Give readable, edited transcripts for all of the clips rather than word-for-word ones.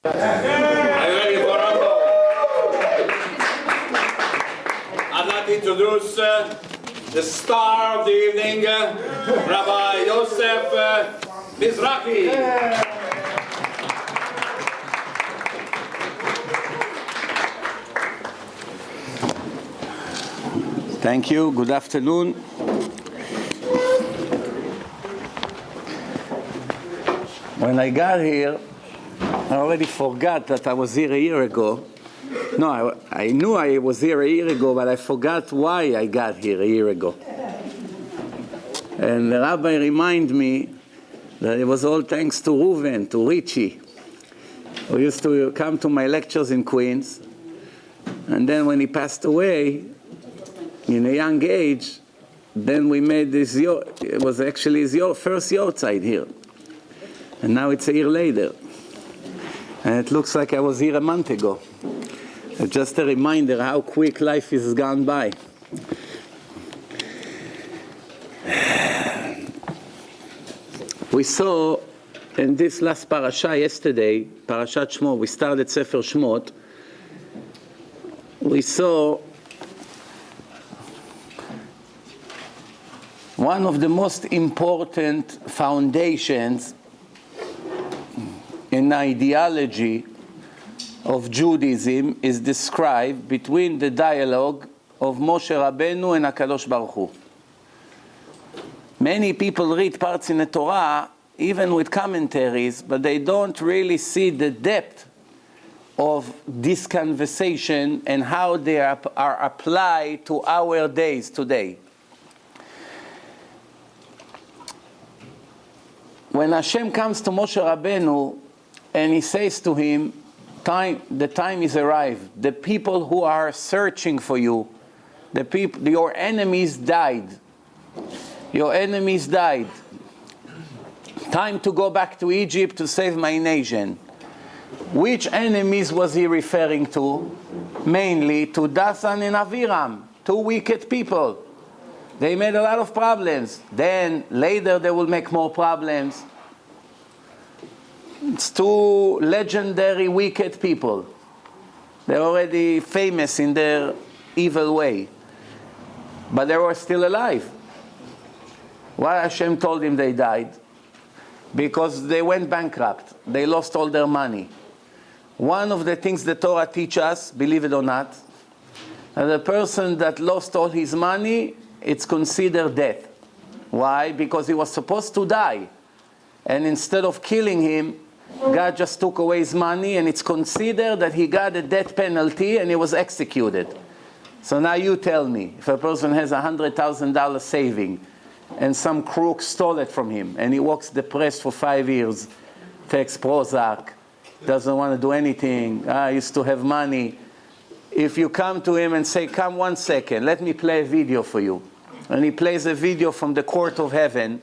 Are you ready for Rambo? I'd like to introduce the star of the evening, Rabbi Mizrachi. Thank you. Good afternoon. When I got here, I already forgot that I was here a year ago. No, I knew I was here a year ago, but I forgot why I got here a year ago. And the rabbi reminded me that it was all thanks to Reuven, to Richie, who used to come to my lectures in Queens. And then when he passed away, in a young age, then we made this, it was actually his first yortzeit here. And now it's a year later. And it looks like I was here a month ago. Just a reminder how quick life has gone by. We saw in this last parasha yesterday, Parashat Shmot, we started Sefer Shmot, we saw one of the most important foundations in the ideology of Judaism is described between the dialogue of Moshe Rabbeinu and HaKadosh Baruch Hu. Many people read parts in the Torah, even with commentaries, but they don't really see the depth of this conversation and how they are applied to our days today. When Hashem comes to Moshe Rabbeinu and he says to him, the time is arrived. The people who are searching for you, your enemies died. Your enemies died. Time to go back to Egypt to save my nation. Which enemies was he referring to? Mainly to Dathan and Aviram, two wicked people. They made a lot of problems. Then later they will make more problems. It's two legendary wicked people. They're already famous in their evil way. But they were still alive. Why Hashem told him they died? Because they went bankrupt. They lost all their money. One of the things the Torah teaches us, believe it or not, that the person that lost all his money, it's considered death. Why? Because he was supposed to die. And instead of killing him, God just took away his money, and it's considered that he got a death penalty and he was executed. So now you tell me, if a person has $100,000 saving and some crook stole it from him and he walks depressed for 5 years, takes Prozac, doesn't want to do anything, I used to have money. If you come to him and say, come 1 second, let me play a video for you. And he plays a video from the court of heaven,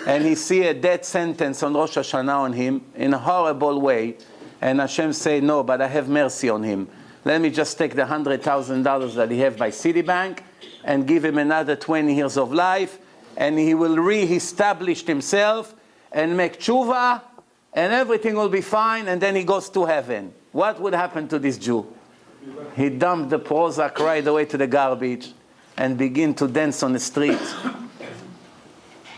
and he see a death sentence on Rosh Hashanah on him in a horrible way, and Hashem say, no, but I have mercy on him. Let me just take the $100,000 that he have by Citibank and give him another 20 years of life, and he will re-establish himself and make tshuva, and everything will be fine, and then he goes to heaven. What would happen to this Jew? He dumped the Prozac right away to the garbage and begin to dance on the street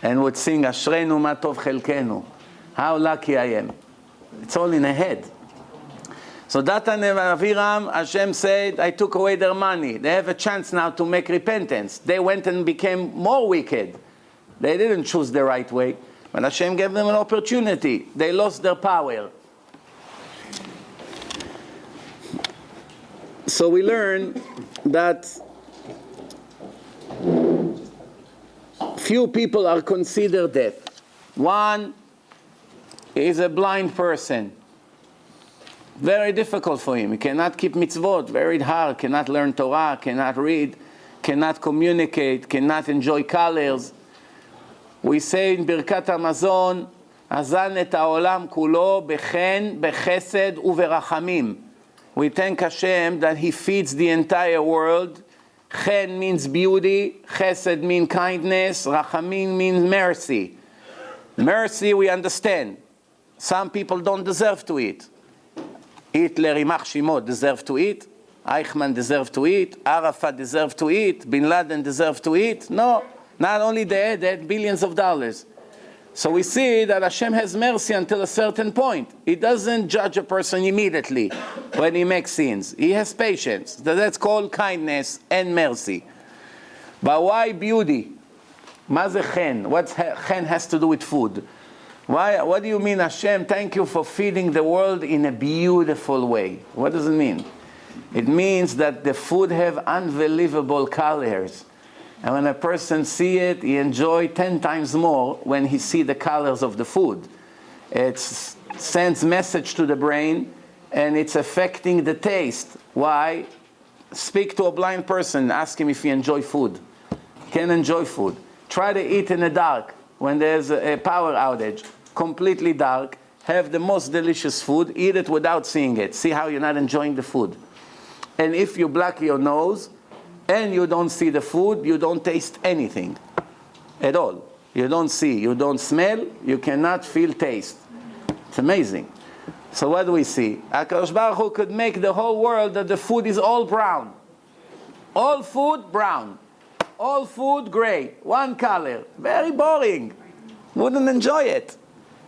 and would sing, Ashreinu ma tov chelkenu. How lucky I am. It's all in the head. So Dathan and Aviram, Hashem said, I took away their money. They have a chance now to make repentance. They went and became more wicked. They didn't choose the right way, but Hashem gave them an opportunity. They lost their power. So we learn that few people are considered dead. One is a blind person. Very difficult for him. He cannot keep mitzvot, very hard, cannot learn Torah, cannot read, cannot communicate, cannot enjoy colors. We say in Birkat HaMazon, Azan et ha'olam kulo bechen, bechesed uberachamim. We thank Hashem that He feeds the entire world. Chen means beauty, chesed means kindness, rachamim means mercy. Mercy we understand. Some people don't deserve to eat. Hitler, Rimach Shimo, deserve to eat. Eichmann deserve to eat. Arafat deserve to eat. Bin Laden deserve to eat. No, not only they had billions of dollars. So we see that Hashem has mercy until a certain point. He doesn't judge a person immediately when he makes sins. He has patience. That's called kindness and mercy. But why beauty? Ma ze chen? What chen has to do with food? Why? What do you mean, Hashem, thank you for feeding the world in a beautiful way? What does it mean? It means that the food have unbelievable colors. And when a person see it, he enjoy 10 times more when he see the colors of the food. It sends message to the brain, and it's affecting the taste. Why? Speak to a blind person, ask him if he enjoy food. He can enjoy food. Try to eat in the dark when there's a power outage. Completely dark. Have the most delicious food. Eat it without seeing it. See how you're not enjoying the food. And if you block your nose, and you don't see the food, you don't taste anything at all. You don't see, you don't smell, you cannot feel taste. It's amazing. So what do we see? HaKadosh Baruch Hu could make the whole world that the food is all brown. All food brown. All food gray. One color. Very boring. Wouldn't enjoy it.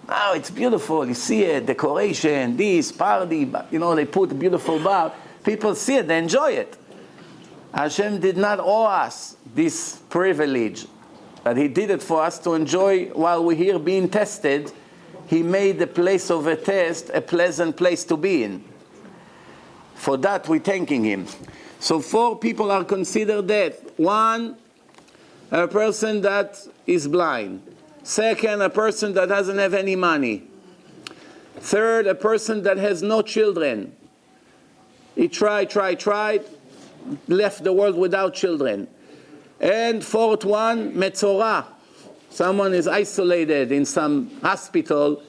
Now it's beautiful. You see it, decoration, this, party. They put a beautiful bar. People see it, they enjoy it. Hashem did not owe us this privilege, but He did it for us to enjoy while we're here being tested. He made the place of a test a pleasant place to be in. For that, we're thanking Him. So 4 people are considered dead. 1, a person that is blind. 2nd, a person that doesn't have any money. 3rd, a person that has no children. He tried, left the world without children. And 4th one, Metzorah. Someone is isolated in some hospital.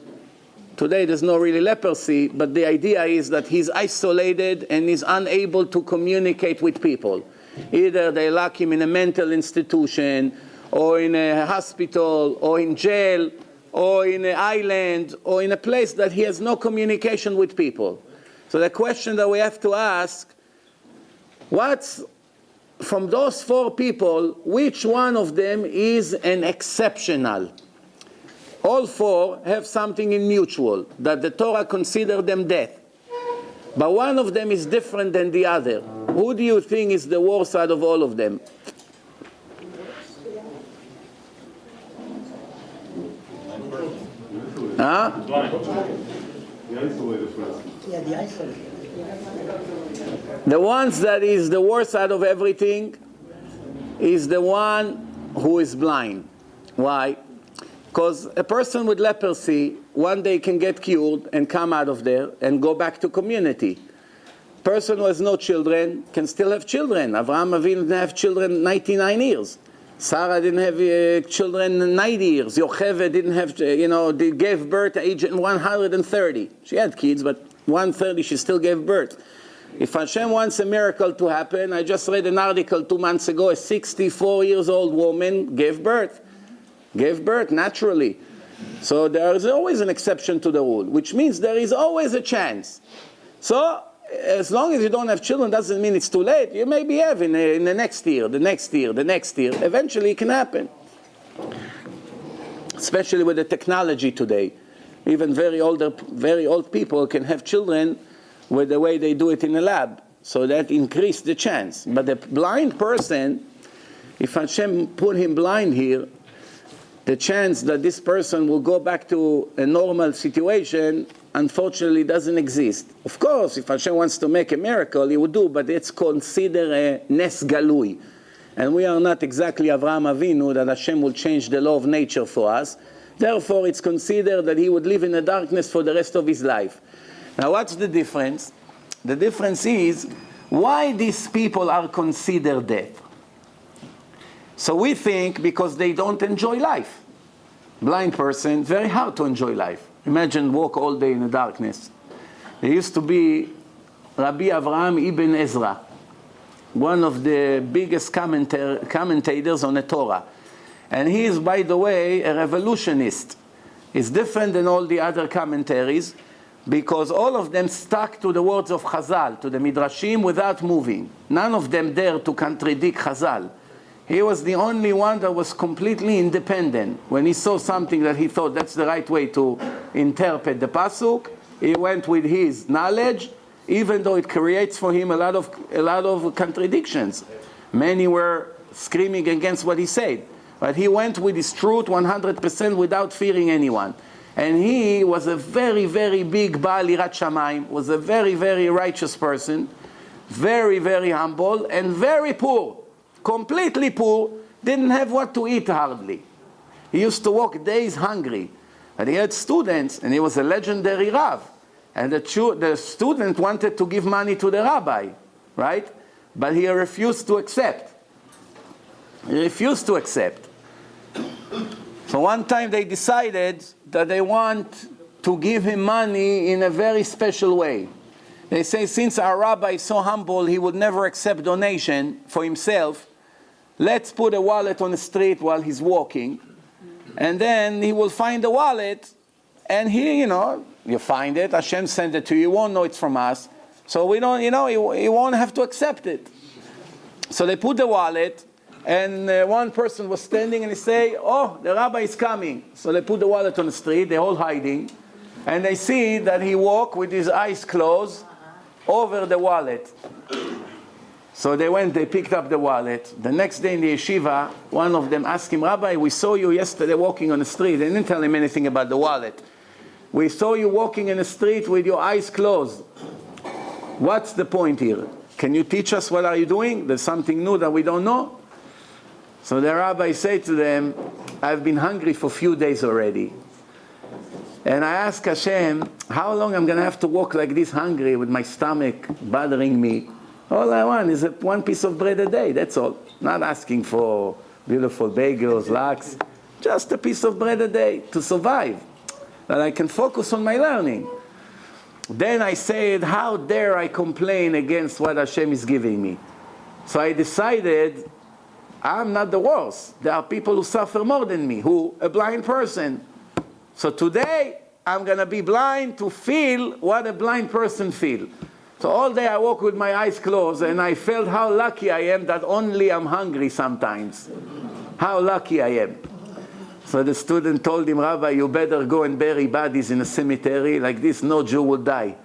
Today there's no really leprosy, but the idea is that he's isolated and is unable to communicate with people. Either they lock him in a mental institution, or in a hospital, or in jail, or in an island, or in a place that he has no communication with people. So the question that we have to ask, from those 4 people, which one of them is an exceptional? All 4 have something in mutual, that the Torah considers them dead. But one of them is different than the other. Who do you think is the worst out of all of them? Huh? The isolated. The ones that is the worst out of everything is the one who is blind. Why? Because a person with leprosy one day can get cured and come out of there and go back to community. Person who has no children can still have children. Avraham Avinu didn't have children 99 years. Sarah didn't have children 90 years. Yocheved didn't have, they gave birth at age 130. She had kids, but 130 she still gave birth. If Hashem wants a miracle to happen, I just read an article 2 months ago, a 64 years old woman gave birth naturally. So there is always an exception to the rule, which means there is always a chance. So as long as you don't have children, doesn't mean it's too late. You maybe have in the next year, the next year. Eventually it can happen. Especially with the technology today. Even very old people can have children with the way they do it in a lab. So that increased the chance. But the blind person, if Hashem put him blind here, the chance that this person will go back to a normal situation, unfortunately, doesn't exist. Of course, if Hashem wants to make a miracle, He would do, but it's considered a nes galui. And we are not exactly Avraham Avinu, that Hashem will change the law of nature for us. Therefore, it's considered that he would live in the darkness for the rest of his life. Now, what's the difference? The difference is why these people are considered dead. So we think because they don't enjoy life. Blind person, very hard to enjoy life. Imagine walk all day in the darkness. There used to be Rabbi Avraham ibn Ezra, one of the biggest commentators on the Torah. And he is, by the way, a revolutionist. He's different than all the other commentaries. because all of them stuck to the words of Chazal, to the Midrashim, without moving. None of them dared to contradict Chazal. He was the only one that was completely independent. When he saw something that he thought that's the right way to interpret the pasuk, he went with his knowledge, even though it creates for him a lot of contradictions. Many were screaming against what he said. But he went with his truth 100% without fearing anyone. And he was a very, very big Baal Yirat Shamayim, was a very, very righteous person, very, very humble, and very poor, completely poor, didn't have what to eat hardly. He used to walk days hungry. And he had students, and he was a legendary Rav. And the student wanted to give money to the rabbi, right? But he refused to accept. He refused to accept. So one time they decided that they want to give him money in a very special way. They say, since our rabbi is so humble, he would never accept donation for himself, let's put a wallet on the street while he's walking, and then he will find the wallet, and he, you find it, Hashem sent it to you, you won't know it's from us, so we don't, he won't have to accept it. So they put the wallet, and one person was standing and he say, oh, the rabbi is coming. So they put the wallet on the street, they're all hiding, and they see that he walked with his eyes closed over the wallet. So they went, they picked up the wallet. The next day in the yeshiva, one of them asked him, Rabbi, we saw you yesterday walking on the street. They didn't tell him anything about the wallet. We saw you walking in the street with your eyes closed. What's the point here? Can you teach us what are you doing? There's something new that we don't know. So the rabbi said to them, I've been hungry for a few days already. And I asked Hashem, how long I'm going to have to walk like this hungry with my stomach bothering me? All I want is one piece of bread a day, that's all. Not asking for beautiful bagels, lax. Just a piece of bread a day to survive. That I can focus on my learning. Then I said, how dare I complain against what Hashem is giving me? So I decided, I'm not the worst. There are people who suffer more than me, a blind person. So today, I'm going to be blind to feel what a blind person feels. So all day I walk with my eyes closed, and I felt how lucky I am that only I'm hungry sometimes. How lucky I am. So the student told him, Rabbi, you better go and bury bodies in a cemetery. Like this, no Jew will die.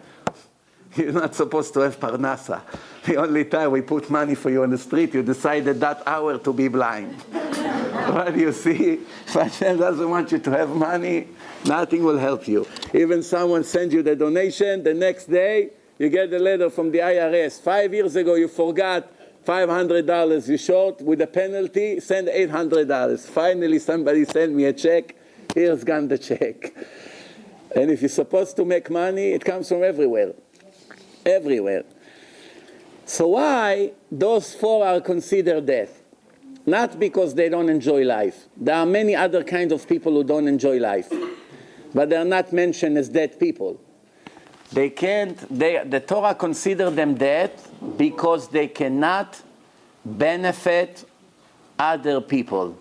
You're not supposed to have parnasa. The only time we put money for you on the street, you decided that hour to be blind. What do you see? If Hashem doesn't want you to have money, nothing will help you. Even someone sends you the donation, the next day, you get a letter from the IRS. 5 years ago, you forgot $500 you short with a penalty, send $800. Finally, somebody sent me a check. Here's gone the check. And if you're supposed to make money, it comes from everywhere. Everywhere. So why those four are considered death? Not because they don't enjoy life. There are many other kinds of people who don't enjoy life. But they're not mentioned as dead people. The Torah considers them dead because they cannot benefit other people.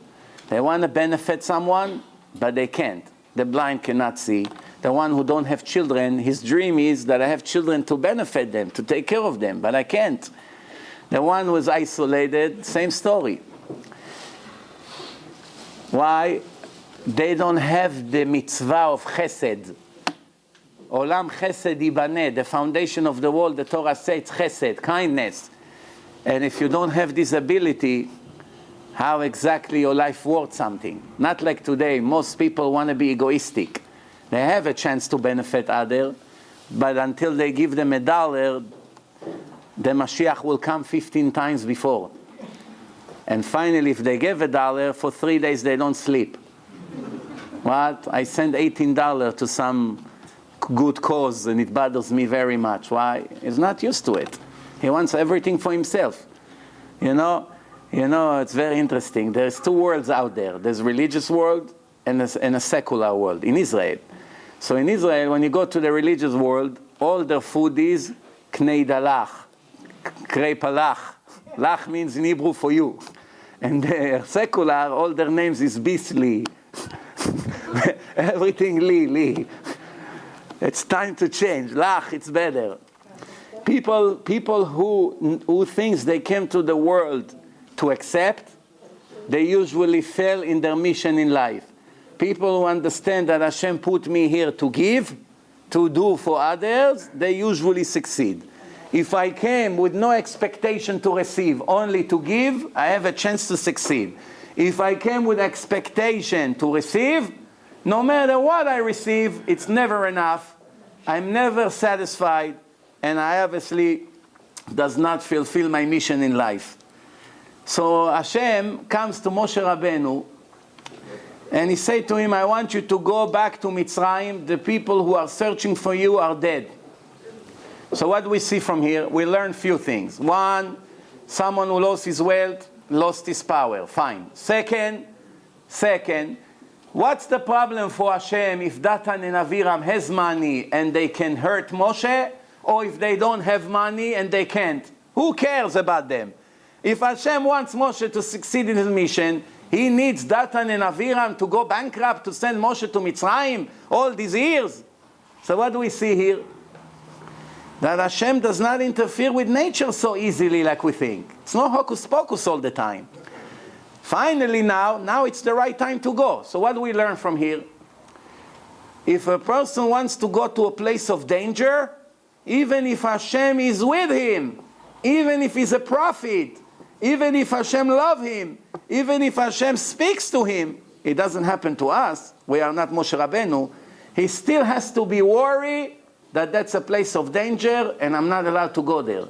They want to benefit someone, but they can't. The blind cannot see. The one who don't have children, his dream is that I have children to benefit them, to take care of them, but I can't. The one who is isolated, same story. Why? They don't have the mitzvah of chesed. Olam chesed ibaneh, the foundation of the world, the Torah says chesed, kindness. And if you don't have this ability, how exactly your life worth something? Not like today, most people want to be egoistic. They have a chance to benefit others, but until they give them $1, the Mashiach will come 15 times before. And finally, if they give $1, for 3 days they don't sleep. What? I send $18 to some good cause, and it bothers me very much. Why? He's not used to it. He wants everything for himself. You know, it's very interesting. There's two worlds out there. There's religious world and a secular world in Israel. So in Israel, when you go to the religious world, all their food is knei dalach, krei palach. Lach means in Hebrew for you. And the secular, all their names is beastly. Everything li. It's time to change. Lach, it's better. People who thinks they came to the world to accept, they usually fail in their mission in life. People who understand that Hashem put me here to give, to do for others, they usually succeed. If I came with no expectation to receive, only to give, I have a chance to succeed. If I came with expectation to receive, no matter what I receive, it's never enough. I'm never satisfied, and I obviously does not fulfill my mission in life. So Hashem comes to Moshe Rabbeinu, and he said to him, I want you to go back to Mitzrayim. The people who are searching for you are dead. So what do we see from here? We learn few things. One, someone who lost his wealth, lost his power. Fine. Second, what's the problem for Hashem if Datan and Aviram has money and they can hurt Moshe, or if they don't have money and they can't? Who cares about them? If Hashem wants Moshe to succeed in his mission, he needs Datan and Aviram to go bankrupt to send Moshe to Mitzrayim all these years. So what do we see here? That Hashem does not interfere with nature so easily like we think. It's not hocus pocus all the time. Finally now it's the right time to go. So what do we learn from here? If a person wants to go to a place of danger, even if Hashem is with him, even if he's a prophet, even if Hashem loves him, even if Hashem speaks to him, it doesn't happen to us, we are not Moshe Rabbeinu, he still has to be worried that that's a place of danger and I'm not allowed to go there.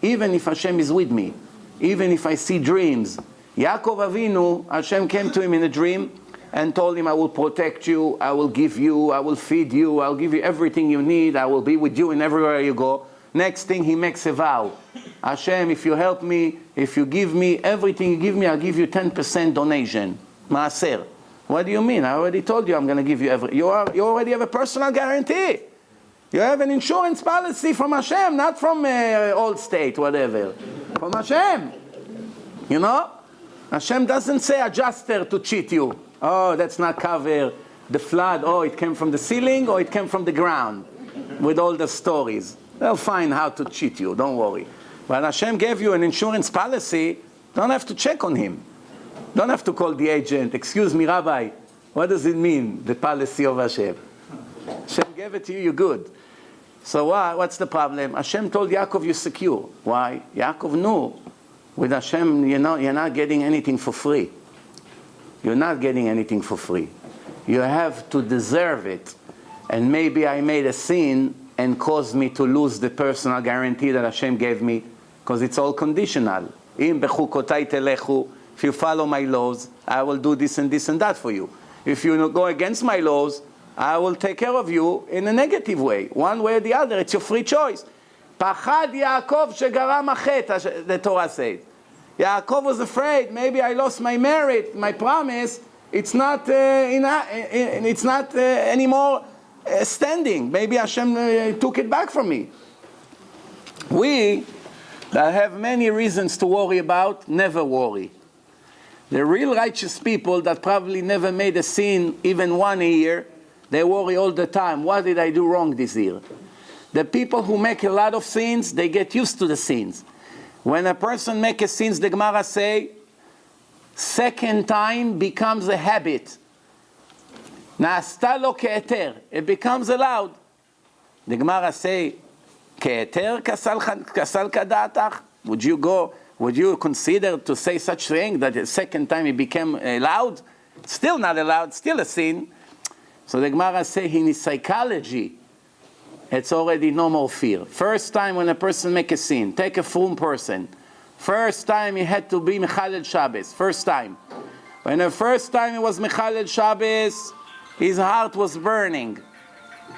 Even if Hashem is with me, even if I see dreams. Yaakov Avinu, Hashem came to him in a dream and told him, I will protect you, I will give you, I will feed you, I'll give you everything you need, I will be with you in everywhere you go. Next thing, he makes a vow. Hashem, if you help me, if you give me everything you give me, I'll give you 10% donation. Maaser. What do you mean? I already told you I'm going to give you everything. You already have a personal guarantee. You have an insurance policy from Hashem, not from Allstate, whatever. From Hashem. You know? Hashem doesn't say adjuster to cheat you. Oh, that's not cover. The flood, oh, it came from the ceiling or it came from the ground. With all the stories. They'll find how to cheat you, don't worry. But Hashem gave you an insurance policy, don't have to check on him. Don't have to call the agent, excuse me, Rabbi, what does it mean, the policy of Hashem? Hashem gave it to you, you're good. So what's the problem? Hashem told Yaakov you're secure. Why? Yaakov knew with Hashem, you're not getting anything for free. You're not getting anything for free. You have to deserve it. And maybe I made a sin and caused me to lose the personal guarantee that Hashem gave me, because it's all conditional. If you follow my laws, I will do this and this and that for you. If you go against my laws, I will take care of you in a negative way. One way or the other, it's your free choice. Pachad Yaakov shegaram achet, the Torah says. Yaakov was afraid, maybe I lost my merit, my promise, it's not anymore standing. Maybe Hashem took it back from me. We that have many reasons to worry about, never worry. The real righteous people that probably never made a sin even one a year, they worry all the time. What did I do wrong this year? The people who make a lot of sins, they get used to the sins. When a person makes a sin, the Gemara say, second time becomes a habit. Na'asta lo ke'eter. It becomes allowed. The Gemara say, ke'eter kasal kadatach? Would you consider to say such thing that the second time it became allowed? Still not allowed, still a sin. So the Gemara say in his psychology, it's already no more fear. First time when a person make a sin, take a frum person. First time he had to be Mechalel Shabbos. First time. When the first time he was Mechalel Shabbos, his heart was burning.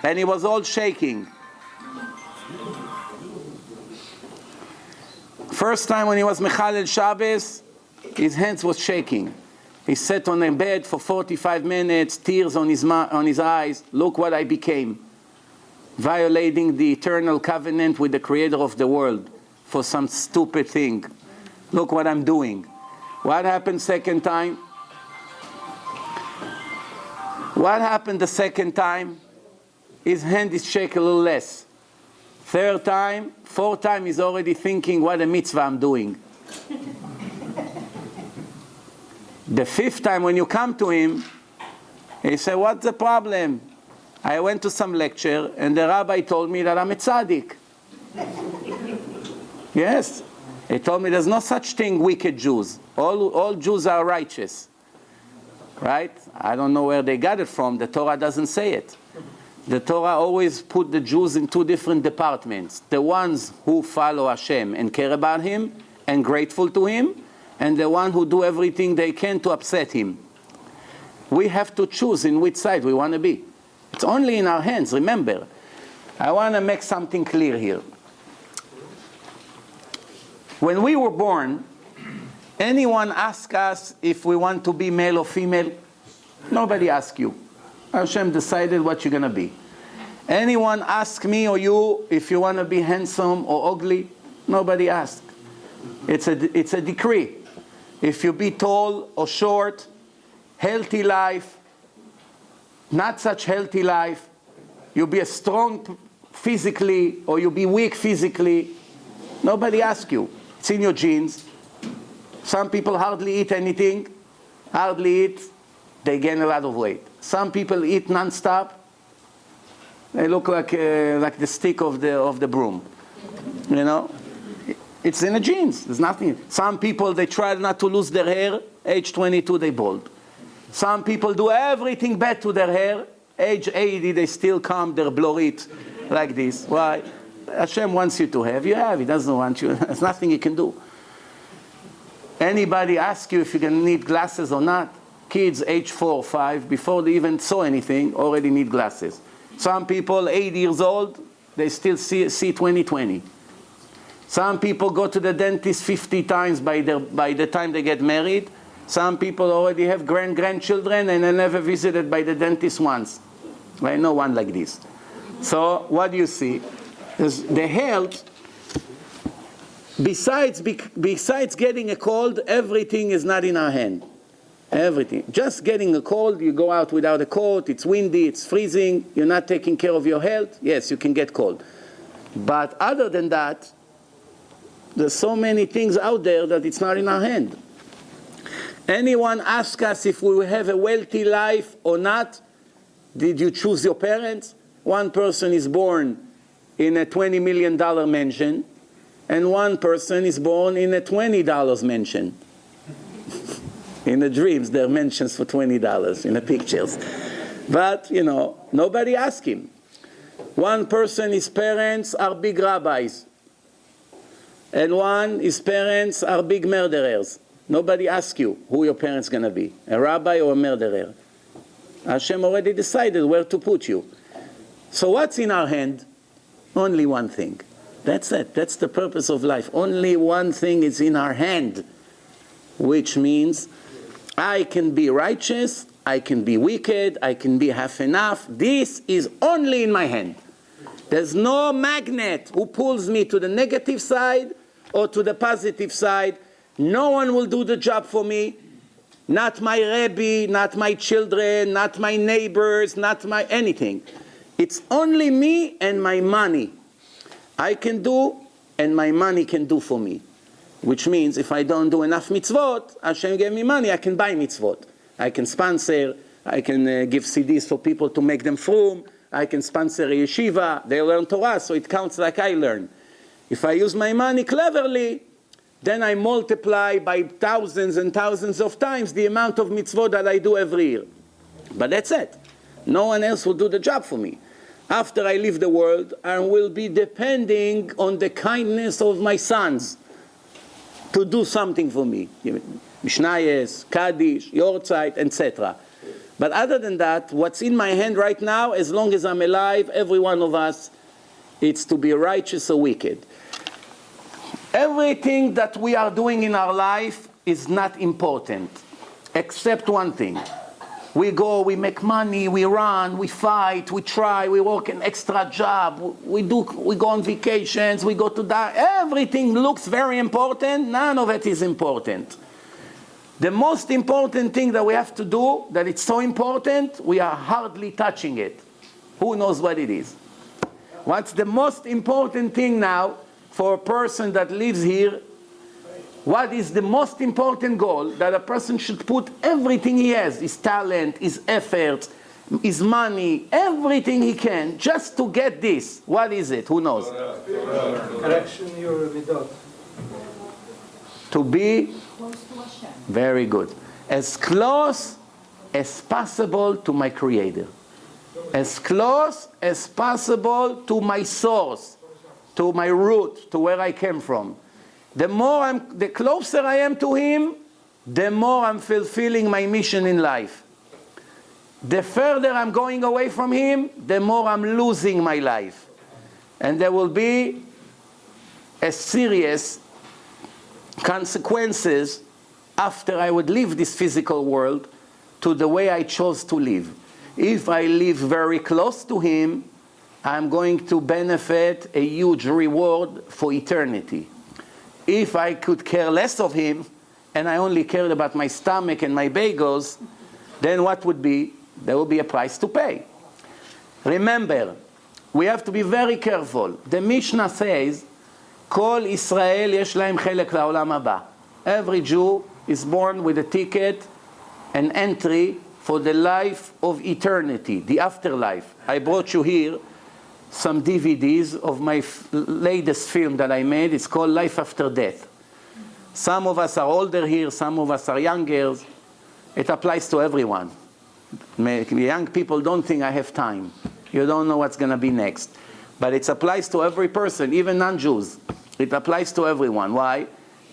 And he was all shaking. First time when he was Mechalel Shabbos, his hands was shaking. He sat on a bed for 45 minutes, tears on his eyes. Look what I became. Violating the eternal covenant with the creator of the world for some stupid thing. Look what I'm doing. What happened second time? What happened the second time? his hand is shaking a little less. Third time, fourth time, he's already thinking, what a mitzvah I'm doing. The fifth time when you come to him, he said, what's the problem? I went to some lecture and the rabbi told me that I'm a tzaddik. Yes. He told me there's no such thing wicked Jews. All Jews are righteous. Right? I don't know where they got it from. The Torah doesn't say it. The Torah always put the Jews in two different departments. The ones who follow Hashem and care about Him and grateful to Him, and the one who do everything they can to upset Him. We have to choose in which side we want to be. It's only in our hands, remember. I want to make something clear here. When we were born, anyone ask us if we want to be male or female? Nobody asked you. Hashem decided what you're going to be. Anyone ask me or you if you want to be handsome or ugly? Nobody asked. It's a decree. If you be tall or short, healthy life, not such healthy life, you be a strong physically or you be weak physically, nobody ask you. It's in your genes. Some people hardly eat anything, they gain a lot of weight. Some people eat non-stop, they look like the stick of the broom. You know, it's in the genes. There's nothing. Some people, they try not to lose their hair. Age 22, they bald. Some people do everything bad to their hair. Age 80, they still come, they're blorit like this. Why? Hashem wants you to have, you have. He doesn't want you. There's nothing you can do. Anybody ask you if you're going to need glasses or not? Kids age 4 or 5, before they even saw anything, already need glasses. Some people 80 years old, they still see 20/20. Some people go to the dentist 50 times by the time they get married. Some people already have grandchildren and they never visited by the dentist once. I know one like this. So what do you see? The health, besides getting a cold, everything is not in our hand. Everything. Just getting a cold, you go out without a coat, it's windy, it's freezing, you're not taking care of your health, yes, you can get cold. But other than that, there's so many things out there that it's not in our hand. Anyone ask us if we will have a wealthy life or not? Did you choose your parents? One person is born in a $20 million mansion, and one person is born in a $20 mansion. In the dreams, there are mansions for $20 in the pictures. But, you know, nobody asked him. One person, his parents are big rabbis. And one, his parents are big murderers. Nobody asked you who your parents going to be, a rabbi or a murderer. Hashem already decided where to put you. So what's in our hand? Only one thing. That's it. That's the purpose of life. Only one thing is in our hand, which means I can be righteous, I can be wicked, I can be half enough. This is only in my hand. There's no magnet who pulls me to the negative side or to the positive side. No one will do the job for me. Not my Rebbe, not my children, not my neighbors, not my anything. It's only me and my money. I can do and my money can do for me. Which means if I don't do enough mitzvot, Hashem gave me money, I can buy mitzvot. I can sponsor, I can give CDs for people to make them frum, I can sponsor a yeshiva, they learn Torah, so it counts like I learn. If I use my money cleverly, then I multiply by thousands and thousands of times the amount of mitzvot that I do every year. But that's it. No one else will do the job for me. After I leave the world, I will be depending on the kindness of my sons to do something for me. Mishnayos, Kaddish, Yortzeit, etc. But other than that, what's in my hand right now, as long as I'm alive, every one of us, it's to be righteous or wicked. Everything that we are doing in our life is not important, except one thing. We go, we make money, we run, we fight, we try, we work an extra job, we go on vacations, we go to die. Everything looks very important, none of it is important. The most important thing that we have to do, that it's so important, we are hardly touching it. Who knows what it is? What's the most important thing now for a person that lives here? What is the most important goal that a person should put everything he has, his talent, his effort, his money, everything he can, just to get this? What is it? Who knows? Correction your midot. To be very good. As close as possible to my Creator. As close as possible to my source, to my root, to where I came from. The closer I am to Him, the more I'm fulfilling my mission in life. The further I'm going away from Him, the more I'm losing my life. And there will be a serious consequences after I would leave this physical world to the way I chose to live. If I live very close to Him, I'm going to benefit a huge reward for eternity. If I could care less of Him, and I only cared about my stomach and my bagels, then what would be? There will be a price to pay. Remember, we have to be very careful. The Mishnah says, Kol Israel yesh lahem chelek la'olam haba. Every Jew is born with a ticket, an entry for the life of eternity, the afterlife. I brought you here some DVDs of my latest film that I made. It's called Life After Death. Some of us are older here, some of us are younger. It applies to everyone. Young people don't think I have time. You don't know what's going to be next. But it applies to every person, even non-Jews. It applies to everyone. Why?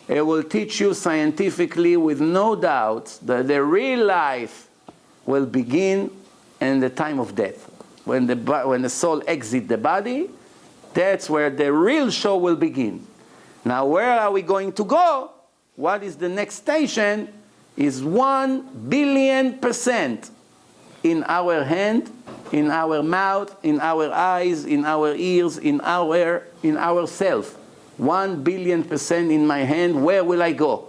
It will teach you scientifically with no doubt that the real life will begin in the time of death. When the soul exits the body, that's where the real show will begin. Now, where are we going to go? What is the next station? Is 1,000,000,000% in our hand, in our mouth, in our eyes, in our ears, in ourself. 1,000,000,000% in my hand. Where will I go?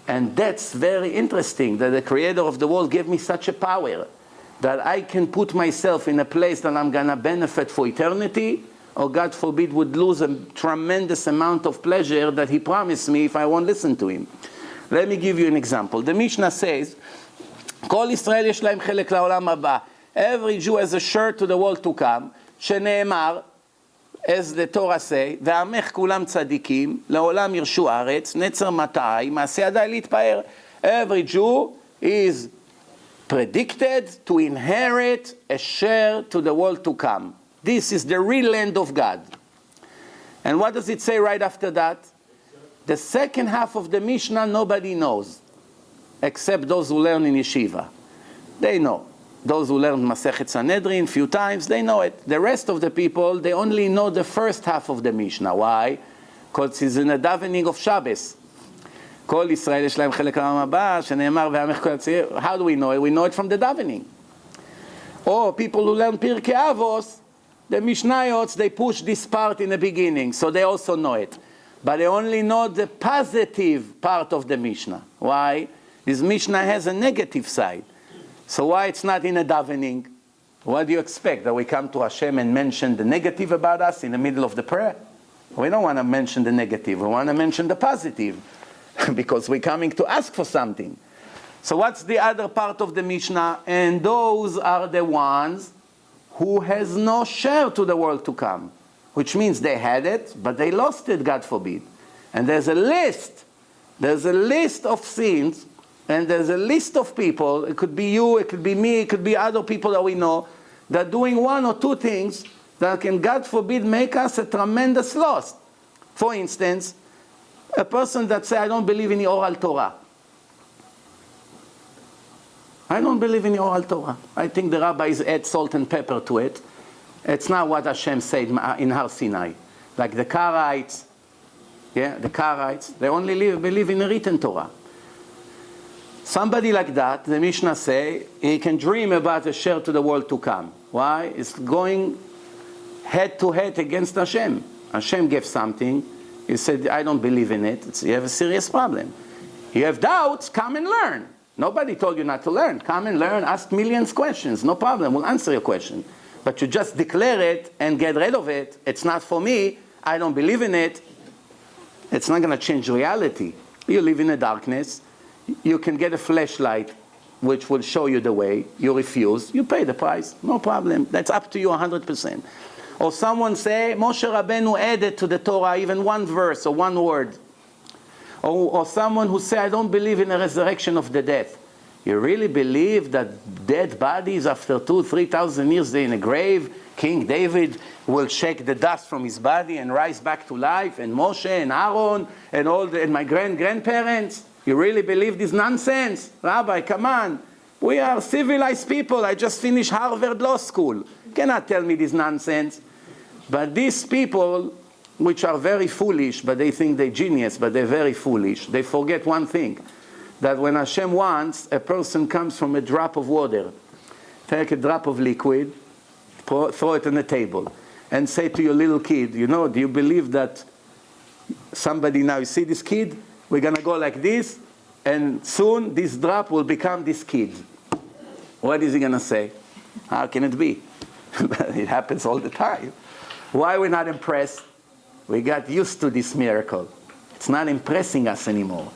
And that's very interesting that the Creator of the world gave me such a power that I can put myself in a place that I'm going to benefit for eternity, or God forbid would lose a tremendous amount of pleasure that He promised me if I won't listen to Him. Let me give you an example. The Mishnah says, Kol Israel yesh lahem chelek la'olam haba. Every Jew has a share to the world to come. Shene'emar, as the Torah say, Ve'amech kulam tzadikim, la'olam yirshu haaretz, netzer matai, ma'aseh yadai litpaer. Every Jew is predicted to inherit a share to the world to come. This is the real land of God. And what does it say right after that? The second half of the Mishnah nobody knows, except those who learn in yeshiva. They know. Those who learn Masechet Sanhedrin a few times, they know it. The rest of the people, they only know the first half of the Mishnah. Why? Because it's in the davening of Shabbos. Kol Yisrael yesh lahem chelek la'olam haba, shene'emar ve'amech kol hatzir. How do we know it? We know it from the davening. Or people who learn Pirkei Avos, the Mishnayot, they push this part in the beginning, so they also know it. But they only know the positive part of the Mishnah. Why? This Mishnah has a negative side. So why it's not in a davening? What do you expect? That we come to Hashem and mention the negative about us in the middle of the prayer? We don't want to mention the negative. We want to mention the positive. Because we're coming to ask for something. So what's the other part of the Mishnah? And those are the ones who has no share to the world to come. Which means they had it, but they lost it, God forbid. And there's a list. There's a list of sins, and there's a list of people. It could be you, it could be me, it could be other people that we know, that doing one or two things that can, God forbid, make us a tremendous loss. For instance, a person that says, I don't believe in the oral Torah. I don't believe in the oral Torah. I think the rabbis add salt and pepper to it. It's not what Hashem said in Har Sinai. Like the Karaites, the Karaites, they only believe in the written Torah. Somebody like that, the Mishnah say, he can dream about a share to the world to come. Why? It's going head to head against Hashem. Hashem gave something. He said, I don't believe in it. You have a serious problem. You have doubts, come and learn. Nobody told you not to learn. Come and learn, ask millions of questions. No problem, we'll answer your question. But you just declare it and get rid of it. It's not for me. I don't believe in it. It's not going to change reality. You live in the darkness. You can get a flashlight which will show you the way. You refuse. You pay the price. No problem. That's up to you 100%. Or someone say, Moshe Rabbeinu added to the Torah even one verse or one word. Or someone who say, I don't believe in a resurrection of the dead. You really believe that dead bodies after 2,000-3,000 years they're in a grave? King David will shake the dust from his body and rise back to life, and Moshe and Aaron and my grandparents? You really believe this nonsense? Rabbi, come on. We are civilized people. I just finished Harvard Law School. You cannot tell me this nonsense. But these people, which are very foolish, but they think they're genius, but they're very foolish, they forget one thing. That when Hashem wants, a person comes from a drop of water. Take a drop of liquid, throw it on the table, and say to your little kid, you know, do you believe that somebody now, you see this kid? We're going to go like this, and soon this drop will become this kid. What is he going to say? How can it be? It happens all the time. Why we're not impressed? We got used to this miracle. It's not impressing us anymore.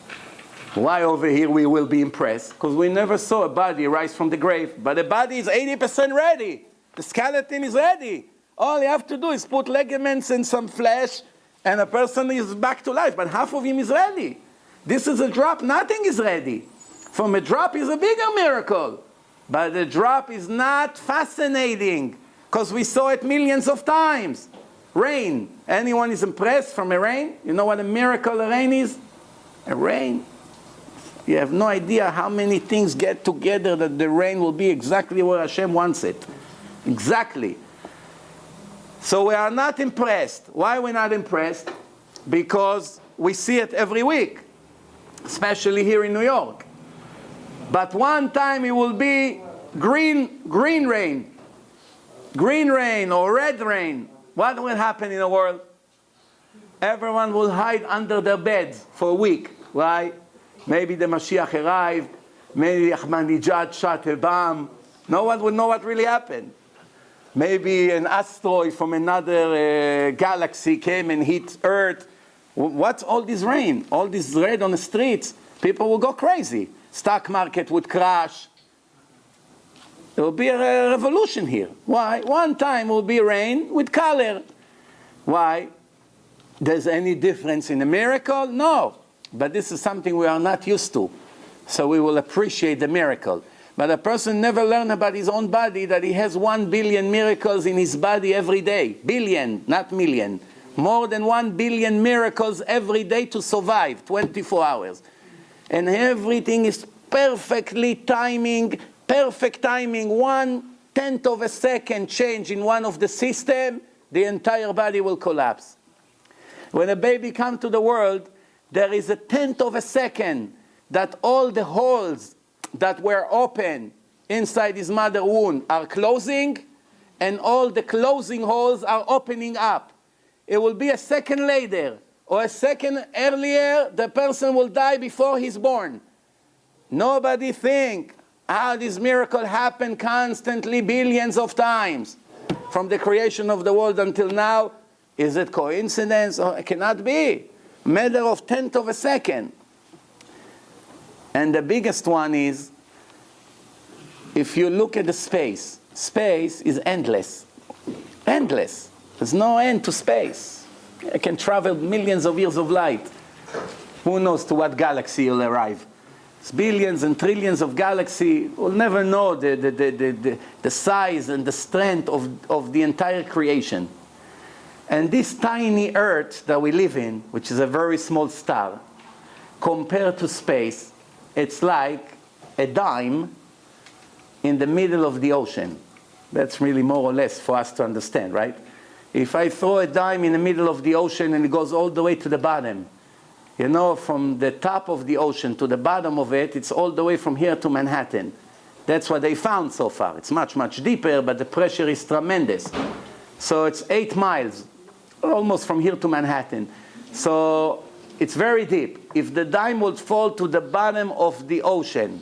Why over here we will be impressed? Because we never saw a body rise from the grave. But the body is 80% ready. The skeleton is ready. All you have to do is put ligaments and some flesh, and a person is back to life. But half of him is ready. This is a drop. Nothing is ready. From a drop is a bigger miracle. But the drop is not fascinating, because we saw it millions of times. Rain. Anyone is impressed from a rain? You know what a miracle a rain is? A rain. You have no idea how many things get together that the rain will be exactly where Hashem wants it. Exactly. So we are not impressed. Why we're not impressed? Because we see it every week, especially here in New York. But one time it will be green rain. Green rain or red rain. What will happen in the world? Everyone will hide under their beds for a week. Why? Maybe the Mashiach arrived. Maybe Ahmadinejad shot a bomb. No one would know what really happened. Maybe an asteroid from another galaxy came and hit Earth. What's all this rain? All this red on the streets? People will go crazy. Stock market would crash. There will be a revolution here. Why? One time will be rain with color. Why? There's any difference in a miracle? No. But this is something we are not used to. So we will appreciate the miracle. But a person never learned about his own body that he has 1 billion miracles in his body every day. Billion, not million. More than 1 billion miracles every day to survive 24 hours. And everything is perfectly timing, perfect timing. 1/10 of a second change in one of the system, the entire body will collapse. When a baby comes to the world, there is 1/10 of a second that all the holes that were open inside his mother womb are closing, and all the closing holes are opening up. It will be a second later, or a second earlier, the person will die before he's born. Nobody think how this miracle happened constantly billions of times. From the creation of the world until now, is it coincidence? Or it cannot be. Matter of 1/10 of a second. And the biggest one is, if you look at the space, space is endless. Endless. There's no end to space. It can travel millions of years of light. Who knows to what galaxy you'll arrive? It's billions and trillions of galaxies. We'll never know the size and the strength of the entire creation. And this tiny Earth that we live in, which is a very small star, compared to space, it's like a dime in the middle of the ocean. That's really more or less for us to understand, right? If I throw a dime in the middle of the ocean and it goes all the way to the bottom, you know, from the top of the ocean to the bottom of it, it's all the way from here to Manhattan. That's what they found so far. It's much, much deeper, but the pressure is tremendous. So it's 8 miles, almost from here to Manhattan. So it's very deep. If the dime would fall to the bottom of the ocean,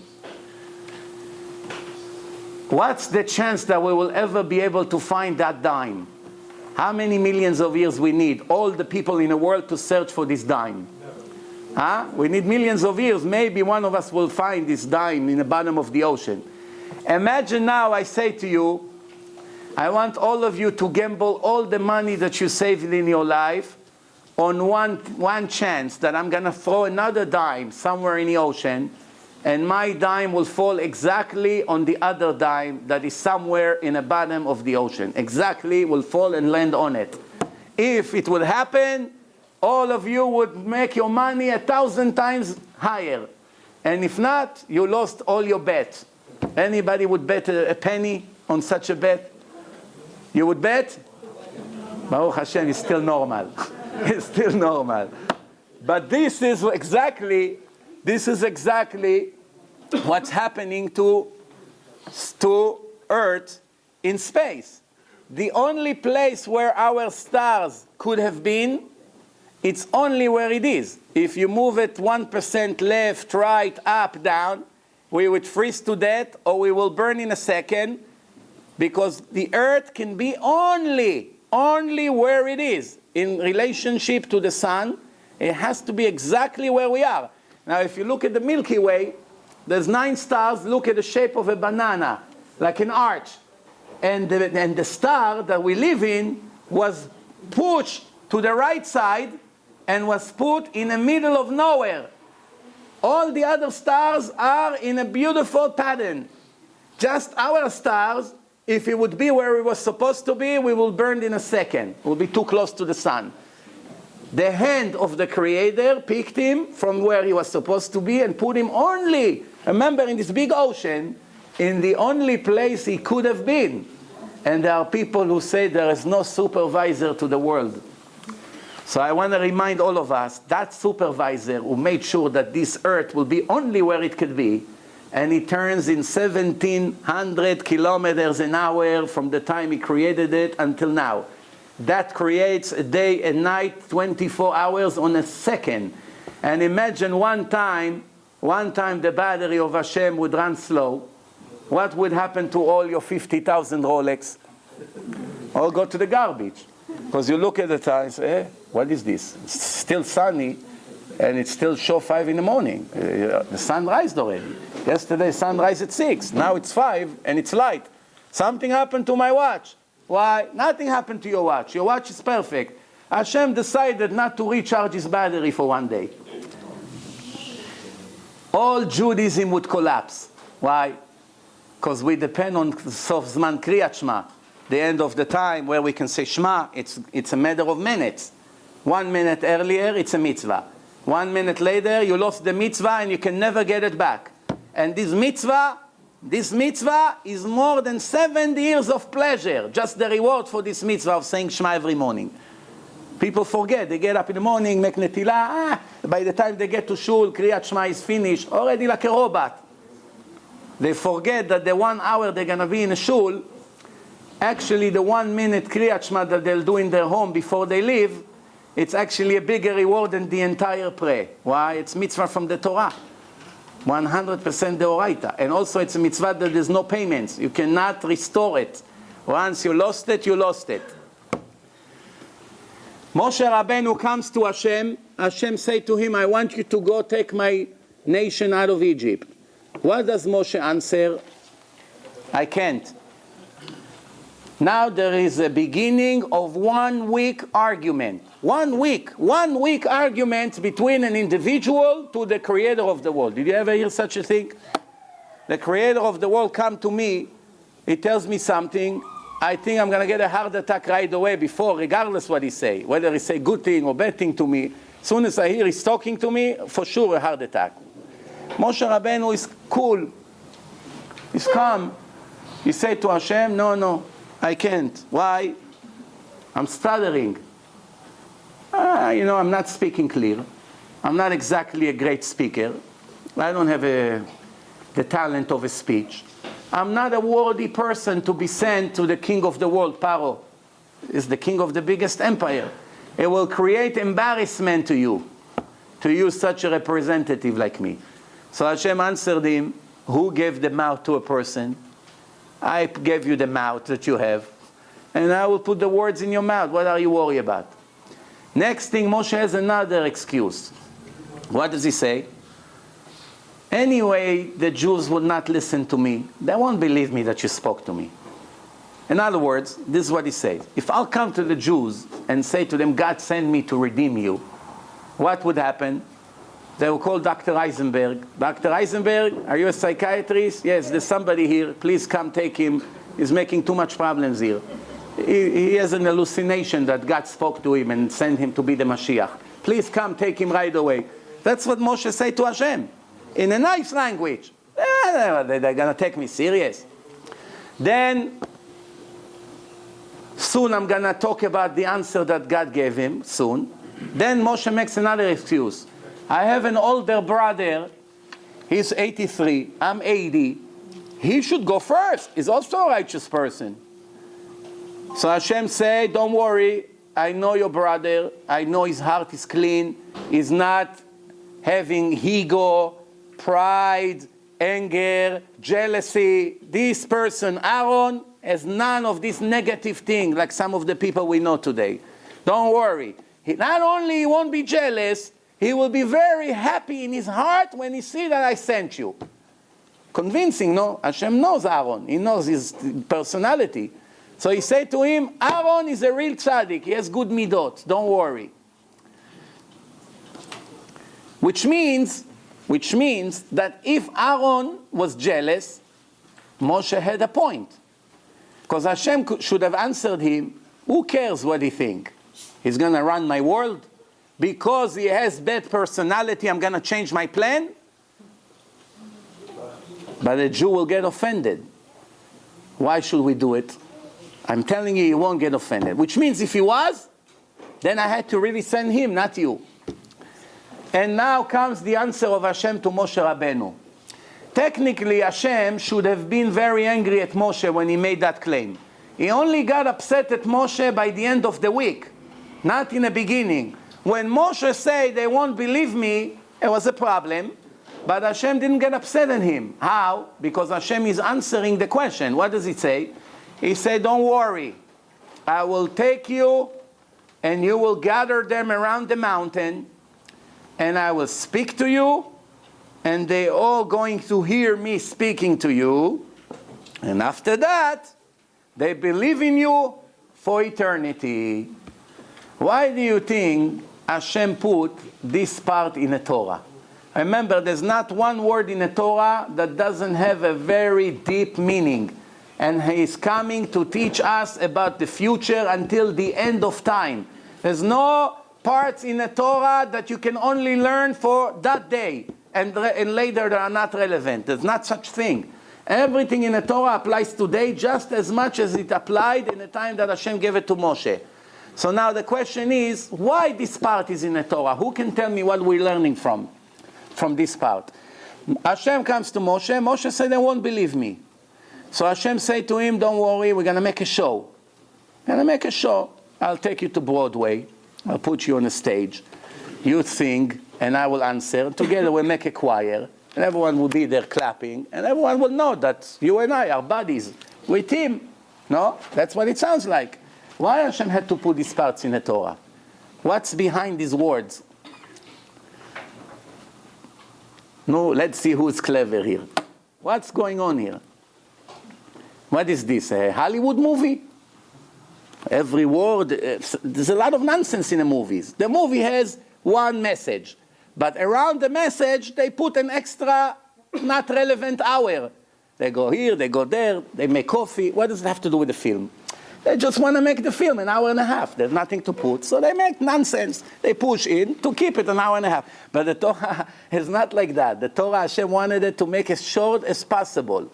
What's the chance that we will ever be able to find that dime? How many millions of years we need, all the people in the world, to search for this dime? Huh? We need millions of years. Maybe one of us will find this dime in the bottom of the ocean. Imagine now I say to you, I want all of you to gamble all the money that you saved in your life on one chance that I'm going to throw another dime somewhere in the ocean, and my dime will fall exactly on the other dime that is somewhere in the bottom of the ocean. Exactly, will fall and land on it. If it would happen, all of you would make your money 1,000 times higher. And if not, you lost all your bets. Anybody would bet a penny on such a bet? You would bet? Baruch Hashem, it's still normal. It's still normal. But this is exactly what's happening to Earth in space. The only place where our stars could have been, it's only where it is. If you move it 1% left, right, up, down, we would freeze to death or we will burn in a second, because the Earth can be only where it is in relationship to the sun. It has to be exactly where we are. Now, if you look at the Milky Way, there's 9 stars. Look at the shape of a banana, like an arch. And the star that we live in was pushed to the right side and was put in the middle of nowhere. All the other stars are in a beautiful pattern. Just our stars, if it would be where it was supposed to be, we will burn in a second. We'll be too close to the sun. The hand of the Creator picked him from where he was supposed to be and put him only, remember, in this big ocean, in the only place he could have been. And there are people who say there is no supervisor to the world. So I want to remind all of us, that supervisor who made sure that this Earth will be only where it could be, and it turns in 1,700 kilometers an hour from the time he created it until now. That creates a day and night, 24 hours on a second. And imagine one time the battery of Hashem would run slow. What would happen to all your 50,000 Rolex? All go to the garbage. Because you look at the time and say, what is this? It's still sunny, and it's still show 5 in the morning. The sun rised already. Yesterday, sun rise at 6. Now it's 5, and it's light. Something happened to my watch. Why? Nothing happened to your watch. Your watch is perfect. Hashem decided not to recharge his battery for one day. All Judaism would collapse. Why? Because we depend on Sof Zman Kriyat Shema, the end of the time where we can say Shema. It's a matter of minutes. 1 minute earlier, it's a mitzvah. 1 minute later, you lost the mitzvah and you can never get it back. And this mitzvah is more than 7 years of pleasure. Just the reward for this mitzvah of saying Shema every morning. People forget. They get up in the morning, make netilah. By the time they get to shul, Kriyat Shema is finished. Already like a robot. They forget that the 1 hour they're going to be in a shul, actually the 1 minute Kriyat Shema that they'll do in their home before they leave, it's actually a bigger reward than the entire prayer. Why? It's mitzvah from the Torah. 100% deoraita. And also it's a mitzvah that there's no payments. You cannot restore it. Once you lost it, you lost it. Moshe Rabbeinu comes to Hashem. Hashem say to him, I want you to go take my nation out of Egypt. What does Moshe answer? I can't. Now there is a beginning of 1 week argument. 1 week argument between an individual to the creator of the world. Did you ever hear such a thing? The creator of the world come to me, he tells me something, I think I'm going to get a heart attack right away before, regardless what he say. Whether he say good thing or bad thing to me, as soon as I hear he's talking to me, for sure a heart attack. Moshe Rabbeinu is cool. He's calm. He said to Hashem, no, I can't. Why? I'm stuttering. I'm not speaking clear. I'm not exactly a great speaker. I don't have the talent of a speech. I'm not a worthy person to be sent to the king of the world. Paro is the king of the biggest empire. It will create embarrassment to you to use such a representative like me. So Hashem answered him, who gave the mouth to a person? I gave you the mouth that you have, and I will put the words in your mouth. What are you worried about? Next thing, Moshe has another excuse. What does he say? Anyway, the Jews would not listen to me. They won't believe me that you spoke to me. In other words, this is what he says. If I'll come to the Jews and say to them, God sent me to redeem you, what would happen? They will call Dr. Eisenberg. Dr. Eisenberg, are you a psychiatrist? Yes, there's somebody here. Please come take him. He's making too much problems here. He has an hallucination that God spoke to him and sent him to be the Mashiach. Please come take him right away. That's what Moshe said to Hashem. In a nice language. They're going to take me serious. Then, soon I'm going to talk about the answer that God gave him, soon. Then Moshe makes another excuse. I have an older brother. He's 83. I'm 80. He should go first. He's also a righteous person. So Hashem said, don't worry. I know your brother. I know his heart is clean. He's not having ego, pride, anger, jealousy. This person, Aaron, has none of these negative things like some of the people we know today. Don't worry. Not only he won't be jealous, he will be very happy in his heart when he sees that I sent you. Convincing, no? Hashem knows Aaron. He knows his personality. So he said to him, Aaron is a real tzaddik. He has good midot. Don't worry. Which means that if Aaron was jealous, Moshe had a point. Because Hashem should have answered him, who cares what he thinks? He's going to run my world? Because he has bad personality, I'm going to change my plan? But a Jew will get offended. Why should we do it? I'm telling you, he won't get offended. Which means if he was, then I had to really send him, not you. And now comes the answer of Hashem to Moshe Rabbeinu. Technically, Hashem should have been very angry at Moshe when he made that claim. He only got upset at Moshe by the end of the week, not in the beginning. When Moshe said they won't believe me, it was a problem. But Hashem didn't get upset at him. How? Because Hashem is answering the question. What does he say? He said, don't worry. I will take you and you will gather them around the mountain and I will speak to you and they all going to hear me speaking to you. And after that, they believe in you for eternity. Why do you think Hashem put this part in the Torah? Remember, there's not one word in the Torah that doesn't have a very deep meaning. And He is coming to teach us about the future until the end of time. There's no parts in the Torah that you can only learn for that day. And later they are not relevant. There's not such thing. Everything in the Torah applies today just as much as it applied in the time that Hashem gave it to Moshe. So now the question is, why this part is in the Torah? Who can tell me what we're learning from this part? Hashem comes to Moshe. Moshe said, they won't believe me. So Hashem said to him, don't worry, we're going to make a show. We're going to make a show. I'll take you to Broadway. I'll put you on a stage. You sing, and I will answer. Together we'll make a choir. And everyone will be there clapping. And everyone will know that you and I are buddies with him. No? That's what it sounds like. Why Hashem had to put these parts in the Torah? What's behind these words? No, let's see who's clever here. What's going on here? What is this, a Hollywood movie? Every word, there's a lot of nonsense in the movies. The movie has one message. But around the message, they put an extra, not relevant hour. They go here, they go there, they make coffee. What does it have to do with the film? They just want to make the film an hour and a half. There's nothing to put, so they make nonsense. They push in to keep it an hour and a half. But the Torah is not like that. The Torah, Hashem wanted it to make as short as possible.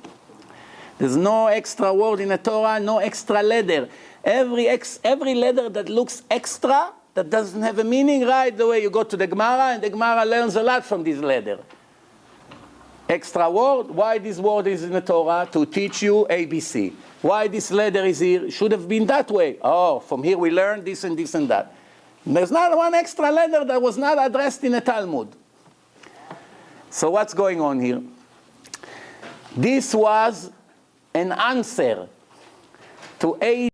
There's no extra word in the Torah, no extra letter. Every letter that looks extra, that doesn't have a meaning, right the way you go to the Gemara, and the Gemara learns a lot from this letter. Extra word, why this word is in the Torah? To teach you ABC. Why this letter is here? It should have been that way. Oh, from here we learn this and this and that. There's not one extra letter that was not addressed in the Talmud. So what's going on here? This was an answer to age